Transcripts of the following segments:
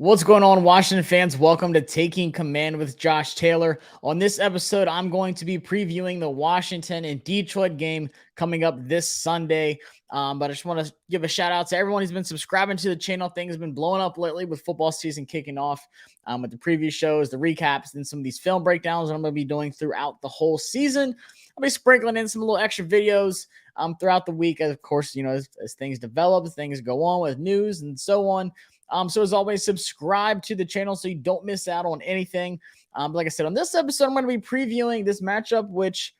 What's going on, Washington fans? Welcome to Taking Command with Josh Taylor. On this episode, I'm going to be previewing the Washington and Detroit game coming up this Sunday. But I just want to give a shout out to everyone who's been subscribing to the channel. Things have been blowing up lately with football season kicking off, with the preview shows, the recaps, and some of these film breakdowns that I'm going to be doing throughout the whole season. I'll be sprinkling in some little extra videos throughout the week, of course, as things develop, things go on with news and so on. So as always, subscribe to the channel so you don't miss out on anything. Like I said, on this episode, I'm going to be previewing this matchup, which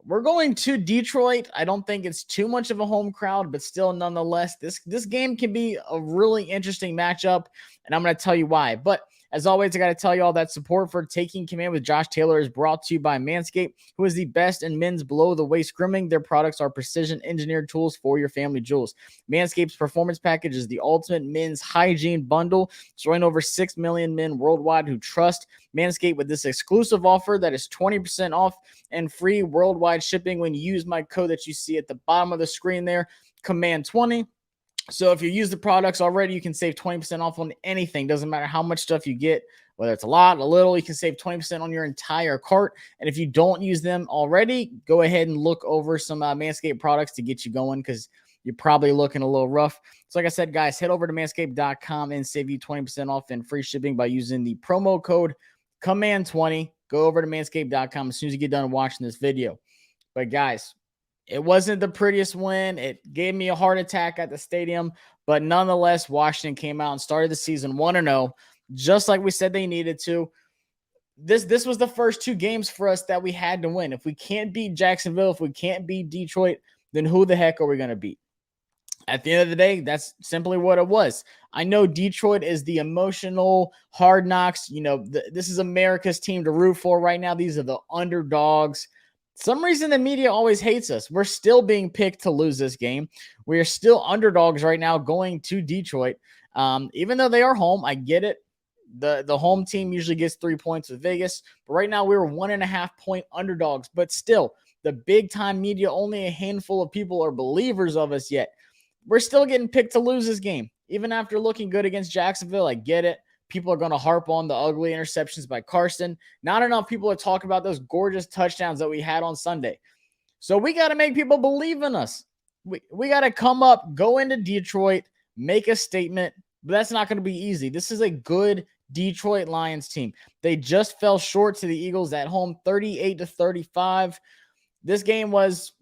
we're going to Detroit. I don't think it's too much of a home crowd, but still, nonetheless, this game can be a really interesting matchup, and I'm going to tell you why. But as always, I got to tell you all that support for Taking Command with Josh Taylor is brought to you by Manscaped, who is the best in men's below-the-waist grooming. Their products are precision-engineered tools for your family jewels. Manscaped's Performance Package is the ultimate men's hygiene bundle, showing over 6 million men worldwide who trust Manscaped with this exclusive offer that is 20% off and free worldwide shipping when you use my code that you see at the bottom of the screen there, Command20. So if you use the products already, you can save 20% off on anything. Doesn't matter how much stuff you get, whether it's a lot, a little, you can save 20% on your entire cart. And if you don't use them already, go ahead and look over some Manscaped products to get you going, because you're probably looking a little rough. So like I said, guys, head over to manscaped.com and save you 20% off and free shipping by using the promo code Command20. Go over to manscaped.com as soon as you get done watching this video. But guys, it wasn't the prettiest win. It gave me a heart attack at the stadium, but nonetheless, Washington came out and started the season 1-0, just like we said they needed to. This was the first two games for us that we had to win. If we can't beat Jacksonville, if we can't beat Detroit, then who the heck are we going to beat? At the end of the day, that's simply what it was. I know Detroit is the emotional hard knocks. This is America's team to root for right now. These are the underdogs. Some reason the media always hates us. We're still being picked to lose this game. We are still underdogs right now going to Detroit. Even though they are home, I get it. The home team usually gets 3 points with Vegas. But right now, we're 1.5 point underdogs. But still, the big time media, only a handful of people are believers of us yet. We're still getting picked to lose this game. Even after looking good against Jacksonville, I get it. People are going to harp on the ugly interceptions by Carson. Not enough people are talking about those gorgeous touchdowns that we had on Sunday. So we got to make people believe in us. We got to come up, go into Detroit, make a statement. But that's not going to be easy. This is a good Detroit Lions team. They just fell short to the Eagles at home, 38-35. This game was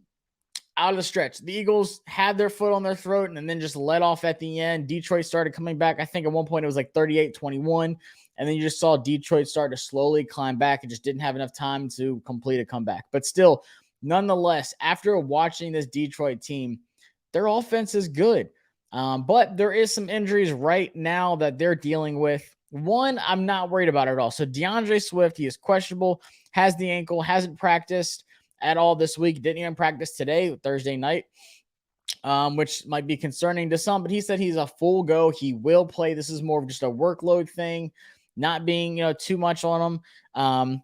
out of the stretch. The Eagles had their foot on their throat and then just let off at the end. Detroit started coming back. I think at one point it was like 38-21. And then you just saw Detroit start to slowly climb back and just didn't have enough time to complete a comeback. But still, nonetheless, after watching this Detroit team, their offense is good. But there is some injuries right now that they're dealing with. One, I'm not worried about it at all. So DeAndre Swift, he is questionable, has the ankle, hasn't practiced at all this week. Didn't even practice today, Thursday night, which might be concerning to some, but he said he's a full go. He will play. This is more of just a workload thing, not being, too much on him.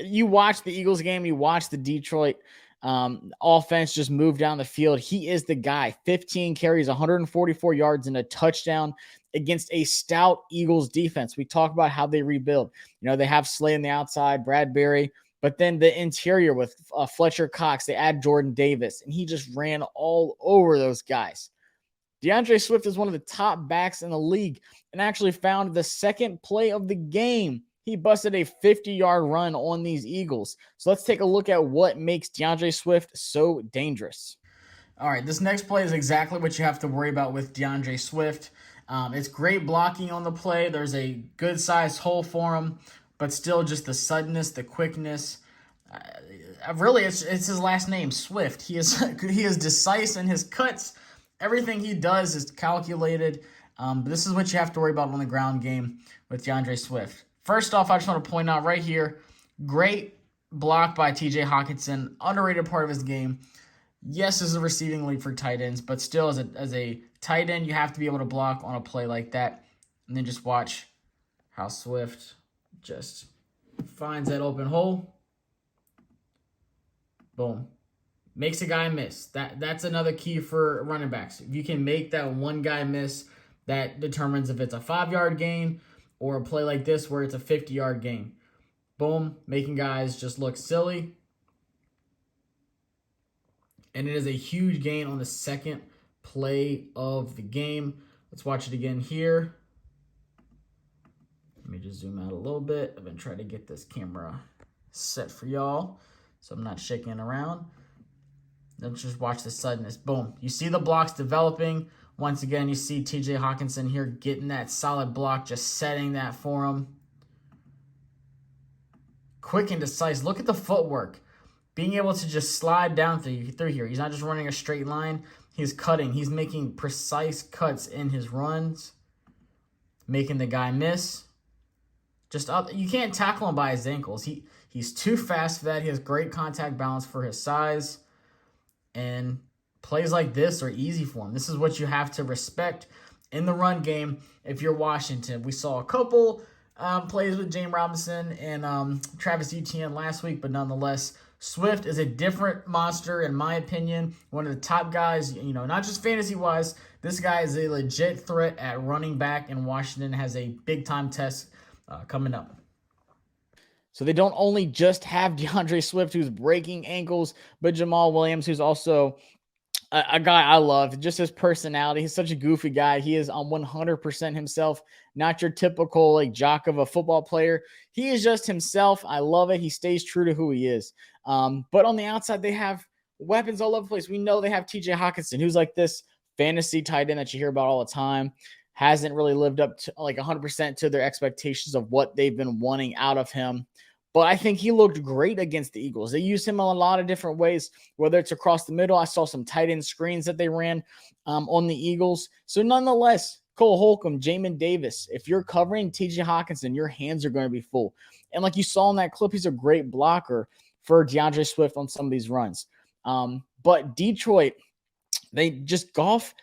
You watch the Eagles game, you watch the Detroit offense just move down the field. He is the guy. 15 carries, 144 yards, and a touchdown against a stout Eagles defense. We talk about how they rebuild. They have Slay on the outside, Bradbury, but then the interior with Fletcher Cox, they add Jordan Davis, and he just ran all over those guys. DeAndre Swift is one of the top backs in the league and actually found the second play of the game. He busted a 50-yard run on these Eagles. So let's take a look at what makes DeAndre Swift so dangerous. All right, this next play is exactly what you have to worry about with DeAndre Swift. It's great blocking on the play. There's a good-sized hole for him, but still just the suddenness, the quickness. Really, it's his last name, Swift. He is decisive in his cuts. Everything he does is calculated. But this is what you have to worry about on the ground game with DeAndre Swift. First off, I just want to point out right here, great block by TJ Hockenson, underrated part of his game. Yes, this is a receiving league for tight ends, but still as a tight end, you have to be able to block on a play like that. And then just watch how Swift just finds that open hole. Boom. Makes a guy miss. That's another key for running backs. If you can make that one guy miss, that determines if it's a 5-yard gain or a play like this where it's a 50-yard gain. Boom, making guys just look silly. And it is a huge gain on the second play of the game. Let's watch it again here. Let me just zoom out a little bit. I've been trying to get this camera set for y'all so I'm not shaking around. Let's just watch the suddenness. Boom. You see the blocks developing. Once again, you see TJ Hockenson here getting that solid block, just setting that for him. Quick and decisive. Look at the footwork. Being able to just slide down through here. He's not just running a straight line. He's cutting. He's making precise cuts in his runs, making the guy miss. Just up. You can't tackle him by his ankles. He's too fast for that. He has great contact balance for his size. And plays like this are easy for him. This is what you have to respect in the run game if you're Washington. We saw a couple plays with James Robinson and Travis Etienne last week, but nonetheless, Swift is a different monster, in my opinion. One of the top guys, not just fantasy-wise. This guy is a legit threat at running back, and Washington has a big-time test coming up. So they don't only just have DeAndre Swift, who's breaking ankles, but Jamal Williams, who's also a guy I love. Just his personality. He's such a goofy guy. He is 100% himself, not your typical jock of a football player. He is just himself. I love it. He stays true to who he is. But on the outside, they have weapons all over the place. We know they have TJ Hockenson, who's like this fantasy tight end that you hear about all the time. Hasn't really lived up to 100% to their expectations of what they've been wanting out of him. But I think he looked great against the Eagles. They used him in a lot of different ways, whether it's across the middle. I saw some tight end screens that they ran on the Eagles. So nonetheless, Cole Holcomb, Jamin Davis, if you're covering TJ Hockenson, your hands are going to be full. And like you saw in that clip, he's a great blocker for DeAndre Swift on some of these runs. But Detroit, they just Goff,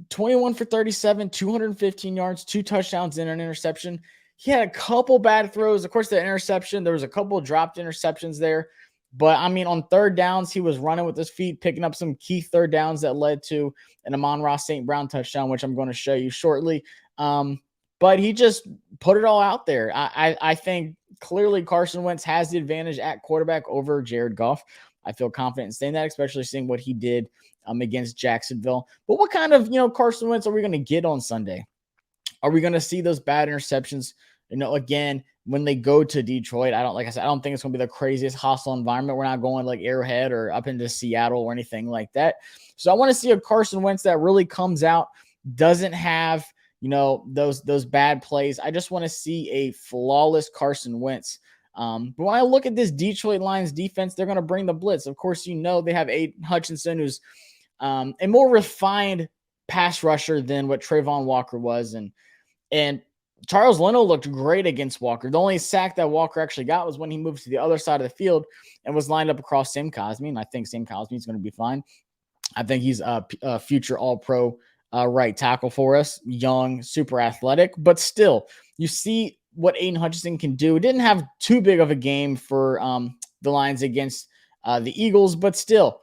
21 for 37, 215 yards, 2 touchdowns and an interception. He had a couple bad throws. Of course, the interception, there was a couple dropped interceptions there. But, on third downs, he was running with his feet, picking up some key third downs that led to an Amon-Ra St. Brown touchdown, which I'm going to show you shortly. But he just put it all out there. I think clearly Carson Wentz has the advantage at quarterback over Jared Goff. I feel confident in saying that, especially seeing what he did against Jacksonville. But what kind of, Carson Wentz are we going to get on Sunday? Are we going to see those bad interceptions? Again, when they go to Detroit, I don't think it's going to be the craziest hostile environment. We're not going like Arrowhead or up into Seattle or anything like that. So I want to see a Carson Wentz that really comes out, doesn't have, those bad plays. I just want to see a flawless Carson Wentz. But when I look at this Detroit Lions defense, they're going to bring the blitz. Of course, they have Aiden Hutchinson, who's a more refined pass rusher than what Trayvon Walker was. And Charles Leno looked great against Walker. The only sack that Walker actually got was when he moved to the other side of the field and was lined up across Sam Cosmi. And I think Sam Cosmi is going to be fine. I think he's a future all-pro right tackle for us. Young, super athletic. But still, you see what Aiden Hutchinson can do. Didn't have too big of a game for the Lions against the Eagles. But still,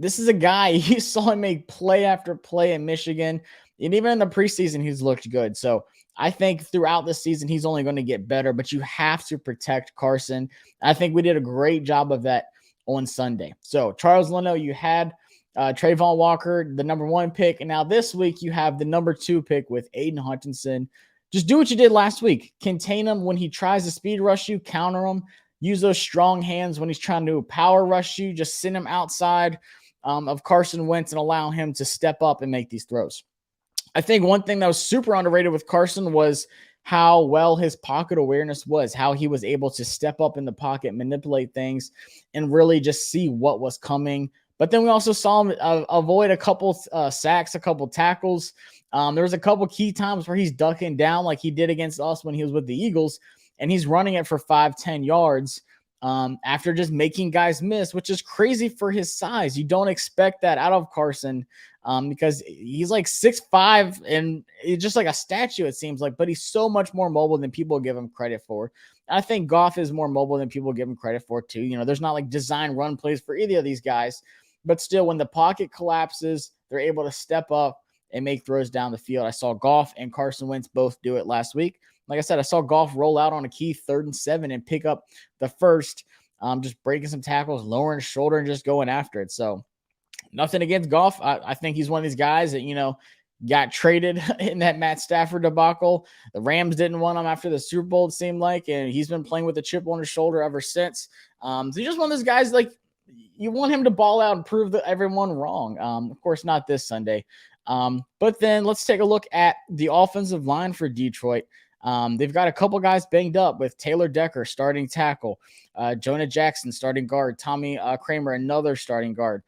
this is a guy, you saw him make play after play in Michigan. And even in the preseason, he's looked good. So I think throughout the season, he's only going to get better, but you have to protect Carson. I think we did a great job of that on Sunday. So Charles Leno, you had Trayvon Walker, the number 1 pick. And now this week you have the number 2 pick with Aiden Hutchinson. Just do what you did last week. Contain him when he tries to speed rush you, counter him, use those strong hands when he's trying to power rush you, just send him outside of Carson Wentz and allow him to step up and make these throws. I think one thing that was super underrated with Carson was how well his pocket awareness was, how he was able to step up in the pocket, manipulate things, and really just see what was coming. But then we also saw him avoid a couple sacks, a couple tackles. There was a couple key times where he's ducking down like he did against us when he was with the Eagles, and he's running it for 5-10 yards after just making guys miss, which is crazy for his size. You don't expect that out of Carson. Because he's like 6'5" and it's just like a statue, it seems like, but he's so much more mobile than people give him credit for. I think Goff is more mobile than people give him credit for too. There's not like design run plays for either of these guys, but still when the pocket collapses, they're able to step up and make throws down the field. I saw Goff and Carson Wentz both do it last week. Like I said, I saw Goff roll out on a key 3rd and 7 and pick up the first, just breaking some tackles, lowering his shoulder, and just going after it. So nothing against Goff. I think he's one of these guys that, got traded in that Matt Stafford debacle. The Rams didn't want him after the Super Bowl, it seemed like, and he's been playing with a chip on his shoulder ever since. So he's just one of those guys, like, you want him to ball out and prove that everyone wrong. Of course, not this Sunday. But then let's take a look at the offensive line for Detroit. They've got a couple guys banged up with Taylor Decker, starting tackle, Jonah Jackson, starting guard, Tommy Kramer, another starting guard.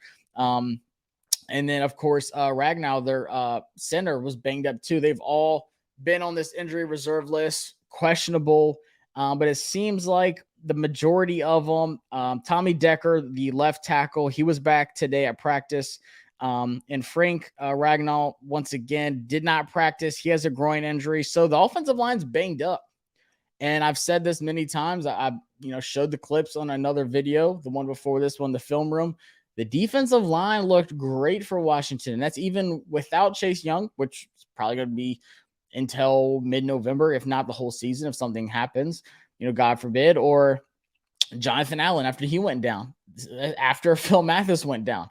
And then, of course, Ragnow, their center, was banged up too. They've all been on this injury reserve list, questionable, but it seems like the majority of them, Tommy Decker, the left tackle, he was back today at practice. And Frank Ragnow, once again, did not practice. He has a groin injury. So the offensive line's banged up. And I've said this many times. I showed the clips on another video, the one before this one, the film room. The defensive line looked great for Washington. And that's even without Chase Young, which is probably going to be until mid-November, if not the whole season, if something happens, God forbid, or Jonathan Allen after he went down, after Phil Mathis went down.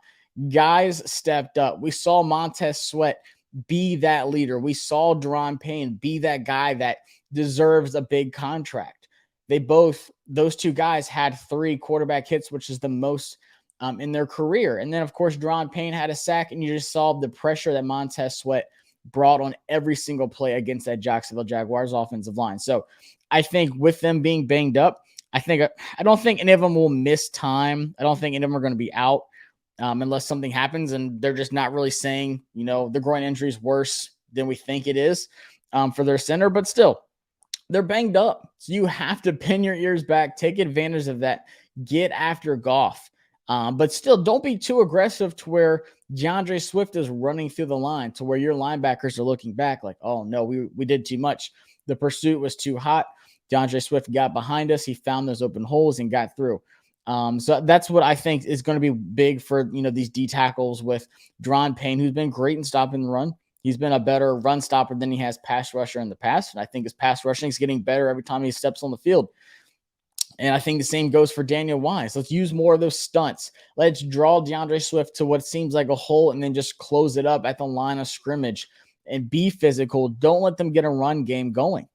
Guys stepped up. We saw Montez Sweat be that leader. We saw Daron Payne be that guy that deserves a big contract. Those two guys had 3 quarterback hits, which is the most in their career. And then, of course, Daron Payne had a sack, and you just saw the pressure that Montez Sweat brought on every single play against that Jacksonville Jaguars offensive line. So I think with them being banged up, I don't think any of them will miss time. I don't think any of them are going to be out unless something happens, and they're just not really saying, the groin injury is worse than we think it is for their center, but still, they're banged up. So you have to pin your ears back, take advantage of that, get after Goff. But still, don't be too aggressive to where DeAndre Swift is running through the line to where your linebackers are looking back like, oh, no, we did too much. The pursuit was too hot. DeAndre Swift got behind us. He found those open holes and got through. So that's what I think is going to be big for, these D tackles with Daron Payne, who's been great in stopping the run. He's been a better run stopper than he has pass rusher in the past. And I think his pass rushing is getting better every time he steps on the field. And I think the same goes for Daniel Wise. Let's use more of those stunts. Let's draw DeAndre Swift to what seems like a hole and then just close it up at the line of scrimmage and be physical. Don't let them get a run game going.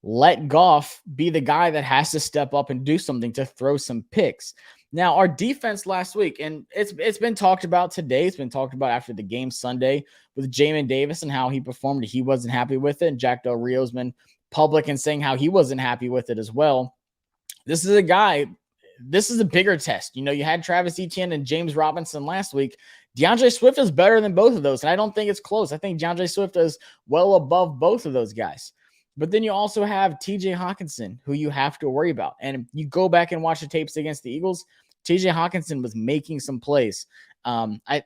Let Goff be the guy that has to step up and do something to throw some picks. Now, our defense last week, and it's been talked about today. It's been talked about after the game Sunday with Jamin Davis and how he performed. He wasn't happy with it. And Jack Del Rio's been public and saying how he wasn't happy with it as well. This is a bigger test. You had Travis Etienne and James Robinson last week. DeAndre Swift is better than both of those, and I don't think it's close. I think DeAndre Swift is well above both of those guys. But then you also have TJ Hockenson, who you have to worry about. And you go back and watch the tapes against the Eagles, TJ Hockenson was making some plays.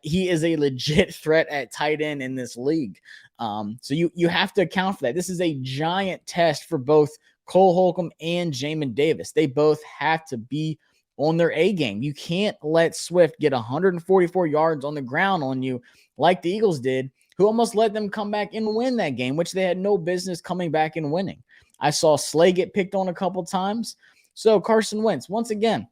He is a legit threat at tight end in this league. So you have to account for that. This is a giant test for both Cole Holcomb and Jamin Davis. They both have to be on their A game. You can't let Swift get 144 yards on the ground on you like the Eagles did, who almost let them come back and win that game, which they had no business coming back and winning. I saw Slay get picked on a couple times. So Carson Wentz, once again,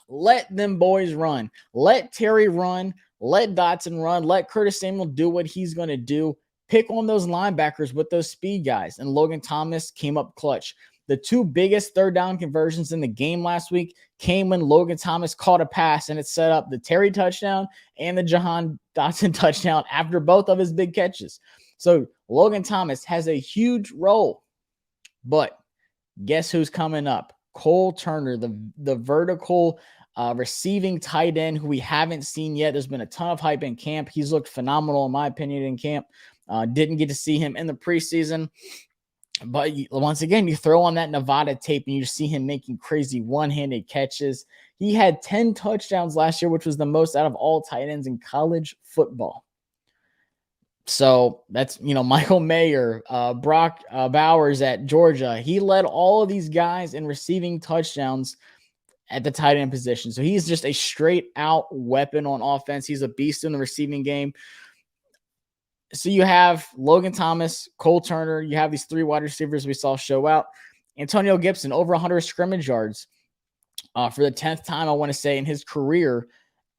let them boys run. Let Terry run. Let Dotson run. Let Curtis Samuel do what he's going to do. Pick on those linebackers with those speed guys. And Logan Thomas came up clutch. The 2 biggest third down conversions in the game last week came when Logan Thomas caught a pass, and it set up the Terry touchdown and the Jahan Dotson touchdown after both of his big catches. So Logan Thomas has a huge role. But guess who's coming up? Cole Turner, the vertical receiving tight end who we haven't seen yet. There's been a ton of hype in camp. He's looked phenomenal, in my opinion, in camp. Didn't get to see him in the preseason. But once again, you throw on that Nevada tape and you see him making crazy one-handed catches. He had 10 touchdowns last year, which was the most out of all tight ends in college football. So that's, Michael Mayer, Brock Bowers at Georgia. He led all of these guys in receiving touchdowns at the tight end position. So he's just a straight out weapon on offense. He's a beast in the receiving game. So you have Logan Thomas, Cole Turner. You have these 3 wide receivers we saw show out. Antonio Gibson, over 100 scrimmage yards for the 10th time, I want to say, in his career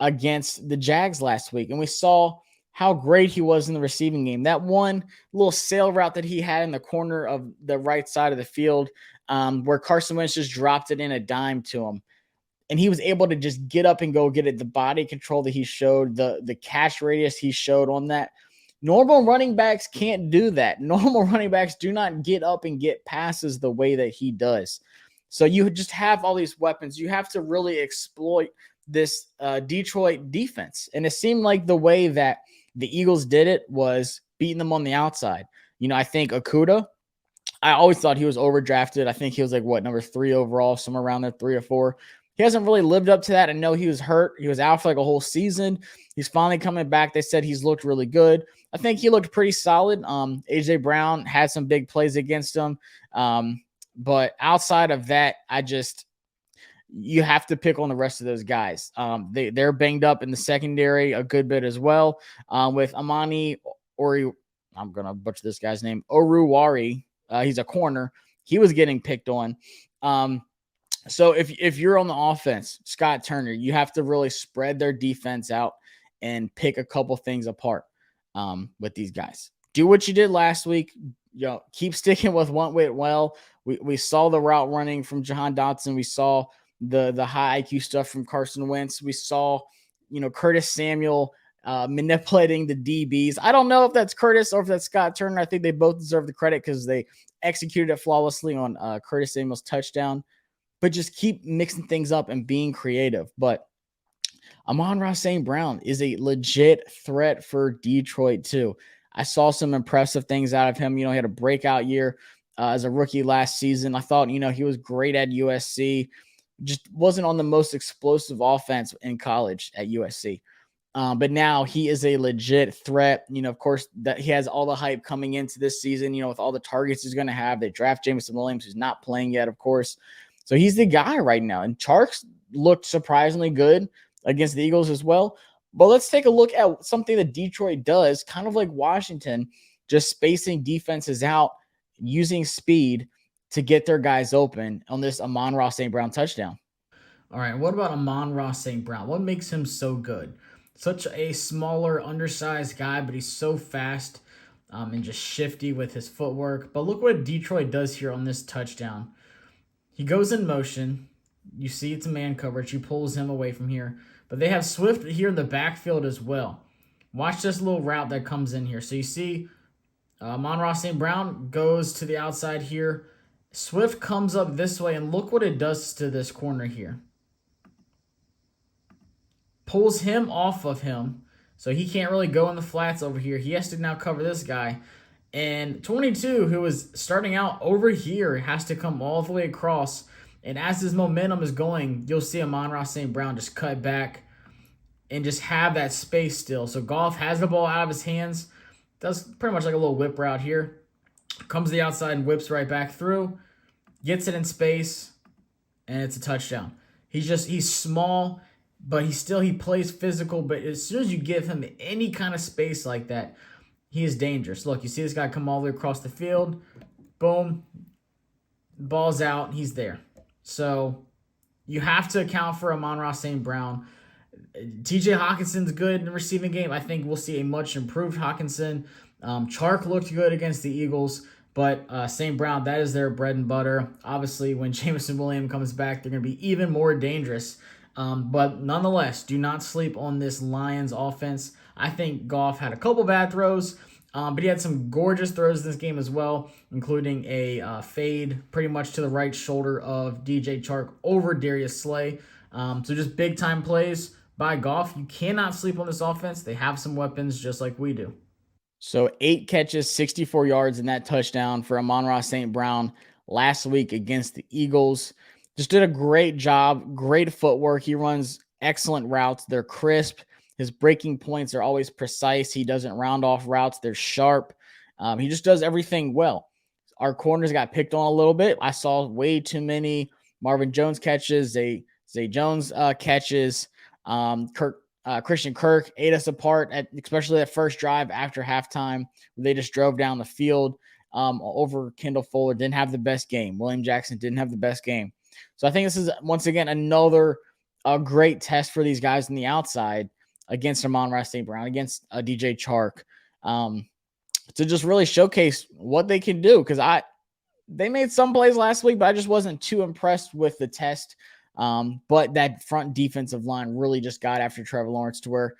against the Jags last week. And we saw how great he was in the receiving game. That one little sail route that he had in the corner of the right side of the field, where Carson Wentz just dropped it in a dime to him. And he was able to just get up and go get it. The body control that he showed, the catch radius he showed on that. Normal running backs can't do that. Normal running backs do not get up and get passes the way that he does. So you just have all these weapons. You have to really exploit this Detroit defense. And it seemed like the way that the Eagles did it was beating them on the outside. I think Okudah, I always thought he was overdrafted. I think he was like, number 3 overall, somewhere around there, 3 or 4. He hasn't really lived up to that. I know he was hurt. He was out for like a whole season. He's finally coming back. They said he's looked really good. I think he looked pretty solid. AJ Brown had some big plays against him. But outside of that, you have to pick on the rest of those guys. They're banged up in the secondary a good bit as well. With Amani Ori, I'm going to butcher this guy's name, Oruwari. He's a corner. He was getting picked on. So if you're on the offense, Scott Turner, you have to really spread their defense out and pick a couple things apart with these guys. Do what you did last week. Keep sticking with what went well. We saw the route running from Jahan Dotson. We saw the high IQ stuff from Carson Wentz. We saw, Curtis Samuel manipulating the DBs. I don't know if that's Curtis or if that's Scott Turner. I think they both deserve the credit because they executed it flawlessly on Curtis Samuel's touchdown. But just keep mixing things up and being creative. But Amon-Ra St. Brown is a legit threat for Detroit too. I saw some impressive things out of him. He had a breakout year as a rookie last season. I thought, he was great at USC. Just wasn't on the most explosive offense in college at USC. But now he is a legit threat. Of course, that he has all the hype coming into this season, with all the targets he's going to have. They draft Jameson Williams, who's not playing yet, of course. So he's the guy right now. And Charks looked surprisingly good against the Eagles as well. But let's take a look at something that Detroit does, kind of like Washington, just spacing defenses out, using speed to get their guys open on this Amon-Ra St. Brown touchdown. All right, what about Amon-Ra St. Brown? What makes him so good? Such a smaller, undersized guy, but he's so fast and just shifty with his footwork. But look what Detroit does here on this touchdown. He goes in motion. You see it's a man coverage. He pulls him away from here. But they have Swift here in the backfield as well. Watch this little route that comes in here. So you see Amon-Ra St. Brown goes to the outside here. Swift comes up this way, and look what it does to this corner here. Pulls him off of him, so he can't really go in the flats over here. He has to now cover this guy. And 22, who is starting out over here, has to come all the way across. And as his momentum is going, you'll see Amon-Ra St. Brown just cut back and just have that space still. So Goff has the ball out of his hands. Does pretty much like a little whip route here. Comes to the outside and whips right back through. Gets it in space. And it's a touchdown. He's small, but he plays physical. But as soon as you give him any kind of space like that, he is dangerous. Look, you see this guy come all the way across the field. Boom. Ball's out. He's there. So you have to account for Amon-Ra St. Brown. TJ Hawkinson's good in the receiving game. I think we'll see a much improved Hawkinson. Chark looked good against the Eagles, but St. Brown, that is their bread and butter. Obviously, when Jameson Williams comes back, they're going to be even more dangerous. But nonetheless, do not sleep on this Lions offense. I think Goff had a couple bad throws, but he had some gorgeous throws in this game as well, including a fade pretty much to the right shoulder of DJ Chark over Darius Slay. So just big-time plays by Goff. You cannot sleep on this offense. They have some weapons just like we do. So 8 catches, 64 yards in that touchdown for Amon-Ra St. Brown last week against the Eagles. Just did a great job, great footwork. He runs excellent routes. They're crisp. His breaking points are always precise. He doesn't round off routes. They're sharp. He just does everything well. Our corners got picked on a little bit. I saw way too many Marvin Jones catches, Zay Jones catches. Christian Kirk ate us apart, especially that first drive after halftime. They just drove down the field over Kendall Fuller. Didn't have the best game. William Jackson didn't have the best game. So I think this is, once again, another great test for these guys on the outside against Amon-Ra St. Brown, against DJ Chark, to just really showcase what they can do. Because they made some plays last week, but I just wasn't too impressed with the test. But that front defensive line really just got after Trevor Lawrence to where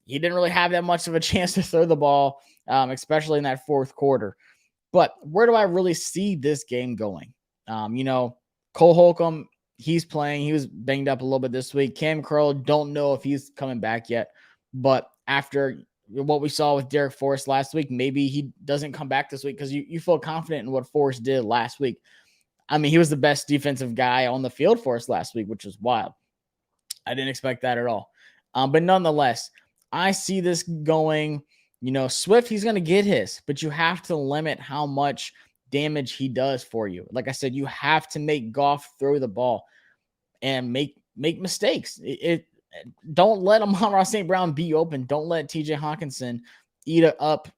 he didn't really have that much of a chance to throw the ball, especially in that fourth quarter. But where do I really see this game going? Cole Holcomb, he's playing. He was banged up a little bit this week. Cam Curl, don't know if he's coming back yet. But after what we saw with Derek Forrest last week, maybe he doesn't come back this week because you feel confident in what Forrest did last week. I mean, he was the best defensive guy on the field for us last week, which was wild. I didn't expect that at all. But nonetheless, I see this going, Swift, he's going to get his, but you have to limit how much damage he does for you. Like I said, you have to make Goff throw the ball and make mistakes. Don't let Amon-Ra St. Brown be open. Don't let TJ Hawkinson eat up,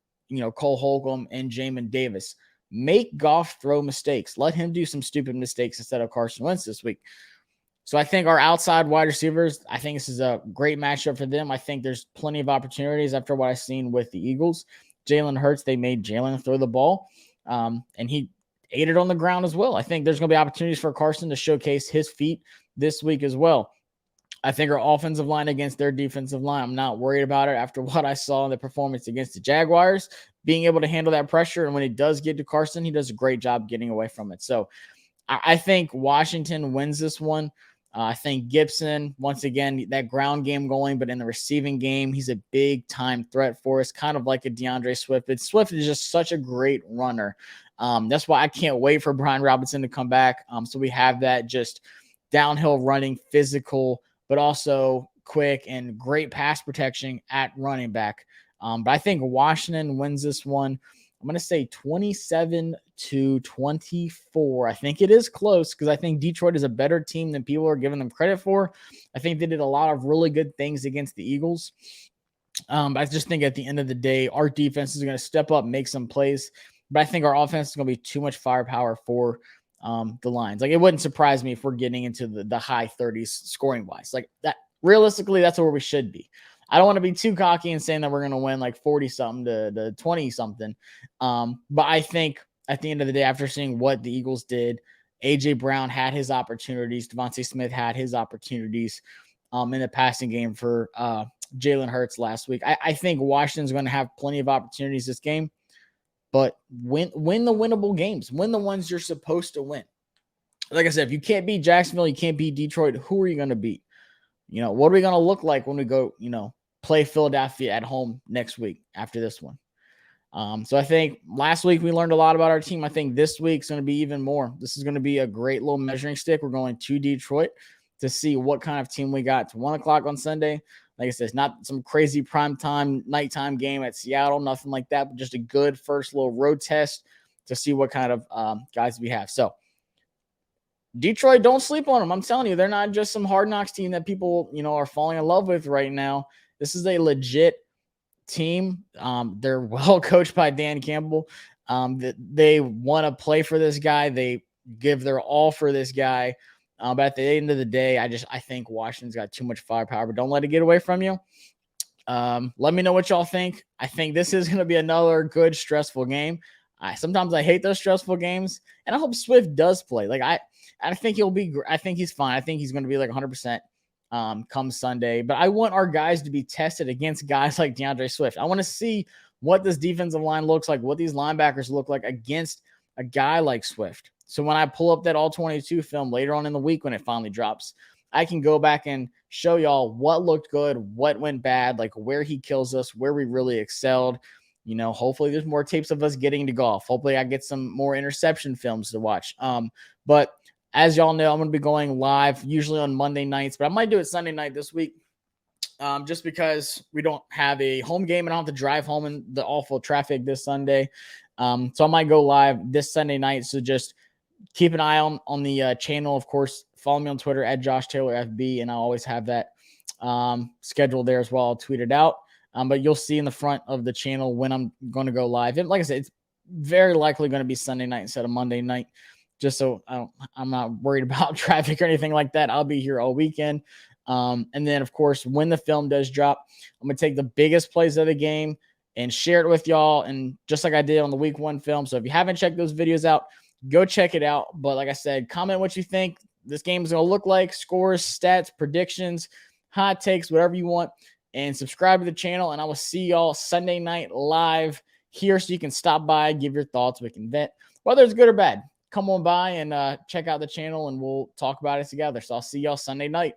Cole Holcomb and Jamin Davis. Make Goff throw mistakes. Let him do some stupid mistakes instead of Carson Wentz this week. So I think our outside wide receivers, I think this is a great matchup for them. I think there's plenty of opportunities after what I've seen with the Eagles. Jalen Hurts, they made Jalen throw the ball, and he ate it on the ground as well. I think there's going to be opportunities for Carson to showcase his feet this week as well. I think our offensive line against their defensive line, I'm not worried about it after what I saw in the performance against the Jaguars, being able to handle that pressure. And when it does get to Carson, he does a great job getting away from it. So I think Washington wins this one. I think Gibson, once again, that ground game going, but in the receiving game, he's a big time threat for us, kind of like a DeAndre Swift. But Swift is just such a great runner. That's why I can't wait for Brian Robinson to come back. So we have that just downhill running, physical, but also quick and great pass protection at running back. But I think Washington wins this one. I'm going to say 27-24. I think it is close because I think Detroit is a better team than people are giving them credit for. I think they did a lot of really good things against the Eagles. I just think at the end of the day, our defense is going to step up, make some plays. But I think our offense is going to be too much firepower for the Lions. Like, it wouldn't surprise me if we're getting into the high 30s scoring wise. Like that, realistically, that's where we should be. I don't want to be too cocky and saying that we're going to win like 40 something to 20 something. But I think at the end of the day, after seeing what the Eagles did, AJ Brown had his opportunities. Devontae Smith had his opportunities in the passing game for Jalen Hurts last week. I think Washington's going to have plenty of opportunities this game. But win the winnable games. Win the ones you're supposed to win. Like I said, if you can't beat Jacksonville, you can't beat Detroit, who are you going to beat? What are we going to look like when we go, play Philadelphia at home next week after this one? So I think last week we learned a lot about our team. I think this week's going to be even more. This is going to be a great little measuring stick. We're going to Detroit to see what kind of team we got. It's 1 o'clock on Sunday. Like I said, it's not some crazy primetime, nighttime game at Seattle, nothing like that, but just a good first little road test to see what kind of guys we have. So Detroit, don't sleep on them. I'm telling you, they're not just some hard knocks team that people, are falling in love with right now. This is a legit team. They're well coached by Dan Campbell. They want to play for this guy. They give their all for this guy. But at the end of the day, I think Washington's got too much firepower, but don't let it get away from you. Let me know what y'all think. I think this is going to be another good, stressful game. Sometimes I hate those stressful games, and I hope Swift does play. Like I think I think he's fine. I think he's going to be like 100% come Sunday, but I want our guys to be tested against guys like DeAndre Swift. I want to see what this defensive line looks like, what these linebackers look like against a guy like Swift. So when I pull up that all 22 film later on in the week, when it finally drops, I can go back and show y'all what looked good, what went bad, like where he kills us, where we really excelled. Hopefully there's more tapes of us getting to golf. Hopefully I get some more interception films to watch. But as y'all know, I'm going to be going live usually on Monday nights, but I might do it Sunday night this week. Just because we don't have a home game and I don't have to drive home in the awful traffic this Sunday. So I might go live this Sunday night. So just keep an eye on the channel. Of course, follow me on Twitter at Josh Taylor FB, and I'll always have that scheduled there as well. I'll tweet it out. But you'll see in the front of the channel when I'm going to go live. And like I said, it's very likely going to be Sunday night instead of Monday night, just so I'm not worried about traffic or anything like that. I'll be here all weekend. And then, of course, when the film does drop, I'm going to take the biggest plays of the game and share it with y'all. And just like I did on the week 1 film. So if you haven't checked those videos out, go check it out. But like I said, comment what you think this game is going to look like, scores, stats, predictions, hot takes, whatever you want. And subscribe to the channel. And I will see y'all Sunday night live here, so you can stop by, give your thoughts. We can vent, whether it's good or bad. Come on by and check out the channel, and we'll talk about it together. So I'll see y'all Sunday night.